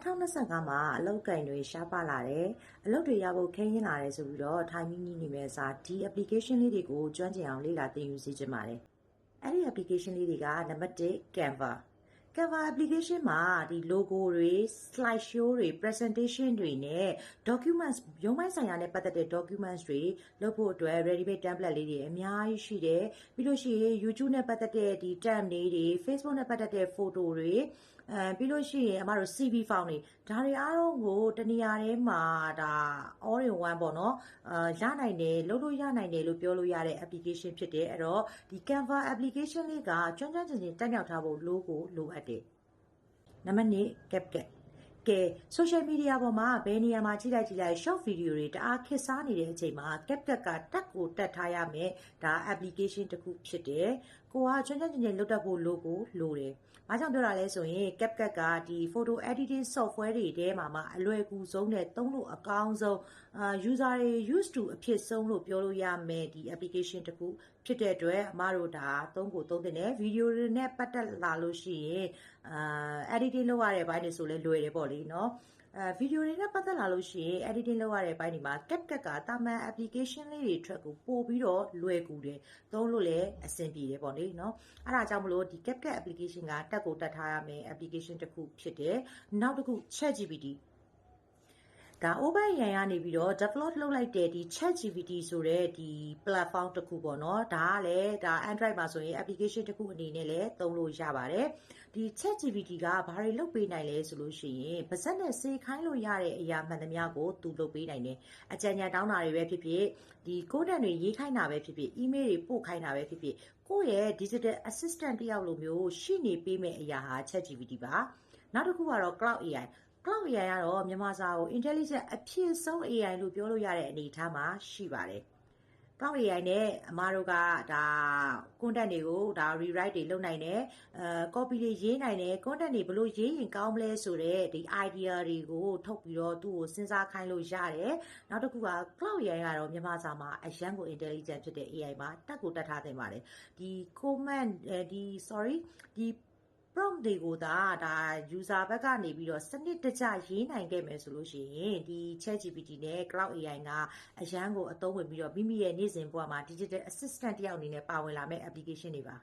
2025မှာအလုပ်ကိုင်တွေရှားပါလာတယ်အလုပ်တွေရဖို့ခဲရင်လာတယ်ဆိုပြီးတော့ထိုင်မိနေမဲ့စာဒီ application လေးတွေကိုကျွမ်းကျင်အောင်လေ့လာသင်ယူစေချင်ပါတယ်အဲ့ဒီ application လေးတွေကနံပါတ်1 Canva application မှာဒီ logo တွေ slide show တွေ presentation တွေနဲ့ documents ရုံးပိုင်းဆိုင်ရာနဲ့ပတ်သက်တဲ့ documents တွေလုပ်ဖို့အတွက် ready made template လေးတွေအများကြီးရှိတယ်ပြီးလို့ရှိရင် YouTube နဲ့ပတ်သက်တဲ့ဒီ tab လေးတွေ Facebook နဲ့ပတ်သက်တဲ့ photo တွေပြီးလို့ရှိရင်အမတို့ CV file တွေဒါတွေအားလုံးကိုတနေရာထဲမှာဒါ all in one ပေါ့နော်ရနိုင်တယ်လုပ်လို့ရနိုင်တယ်လို့ပြောလို့ရတဲ့ application ဖြစ်တယ်အဲ့တော့ဒီ Canva application လေးကကျွမ်းကျင်တက်မြောက်ထားဖို့လိုအပ်တယ်နံပါတ်2 CapCut ကဲ social media ပေါ်မှာဘယ်နေရာမှာကြည့်လိုက် short video တွေတအားခေတ်စားနေတဲ့အချိန်မှာ CapCut ကတက်ကိုတက်ထားရမယ်ဒါ application တစ်ခုဖြစ်တယ်ကိုကကျွမ်းကျွမ်းလုပ်တတ်ဖို့လိုတယ်။ဘာကြောင့်ပြောတာလဲဆိုရင် CapCut ကဒီ photo editing software တွေထဲမှာအလွယ်ကူဆုံးနဲ့သုံးလို့အကောင်းဆုံးuser တွေ used to အဖြစ်ဆုံးလို့ပြောလို့ရမယ်ဒီ application တစ်ခုဖြစ်တဲ့အတွက်အမတို့ဒါသုံးတဲ့ video တွေနဲ့ပတ်သက်လာလို့ရှိရင်editing လုပ်ရတဲ့ဘိုင်းတွေဆိုလဲလွယ်တယ်ပေါ့လေနော်ဗီဒီယိုတွေနဲ့ပတ်သက်လာလို့ရှိရင် editing လုပ်ရတဲ့ဘိုင်းဒီမှာ CapCut ကတာမန် application လေးတွေထွက်ကိုပို့ပြီးတော့လွယ်ကူတယ်သုံးလို့လည်းအဆင်ပြေတယ်ပေါ့လေနော်အဲ့ဒါကြောင့်မလို့ဒီ CapCut application ကတက်ကိုတက်ထားရမယ် application တစ်ခုဖြစ်တယ်နောက်တစ်ခု ChatGPTဒါ OpenAI ကနေပြီးတော့ develop လုပ်လိုက်တဲ့ဒီ ChatGPT ဆိုတဲ့ဒီ platform တစ်ခုပေါ့နော်ဒါကလည်းဒါ Android မှာဆိုရင် application တစ်ခုအနေနဲ့လည်းသုံးလို့ရပါတယ်ဒီ ChatGPT ကဘာတွေလုပ်ပေးနိုင်လဲဆိုလို့ရှိရင်ပါဇက်နဲ့စေခိုင်းလို့ရတဲ့အရာမှန်သမျှကိုသူလုပ်ပေးနိုင်တယ်အကြံဉာဏ်တောင်းတာတွေပဲဖြစ်ဖြစ်ဒီ content တွေရေးခိုင်းတာပဲဖြစ်ဖြစ် email တွေပို့ခိုင်းတာပဲဖြစ်ဖြစ်ကိုယ့်ရဲ့ digital assistant တယောက်လိုမျိုးရှိနေပေးမဲ့အရာဟာ ChatGPT ပါနောက်တစ်ခုကတော့ Cloud AI Cloud AI ကတော့မြန်မာစာကို intelligent အဖြစ်ဆုံး AI လို့ပြောလို့ရတဲ့အနေအထားမှာရှိပါတယ်။ Cloud AI နဲ့အမတို့ကဒါ content တွေကိုဒါ rewrite တွေလုပ်နိုင်တယ်copy တွေရေးနိုင်တယ် content တွေဘယ်လိုရေးရင်ကောင်းမလဲဆိုတော့ဒီ idea တွေကိုထုတ်ပြီးတော့သူ့ကိုစဉ်းစားခိုင်းလို့ရတယ်။နောက်တစ်ခုက Cloud AI ကတော့မြန်မာစာမှာအရန်ကို intelligent ဖြစ်တဲ့ AI မှာတက်ကိုတက်ထားသင့်ပါတယ်။ဒီ comment ဒီ prompt တွေကိုဒါ user ဘက်ကနေပြီးတော့စနစ်တကျရေးနိုင်ခဲ့မယ်ဆိုလို့ရှိရင်ဒီ ChatGPT နဲ့ Cloud AI ကအရန်ကိုအသုံးဝင်ပြီးတော့မိမိရဲ့နေ့စဉ်ဘဝမှာ digital assistant တယောက်အနေနဲ့ပါဝင်လာမဲ့ application တွေပါ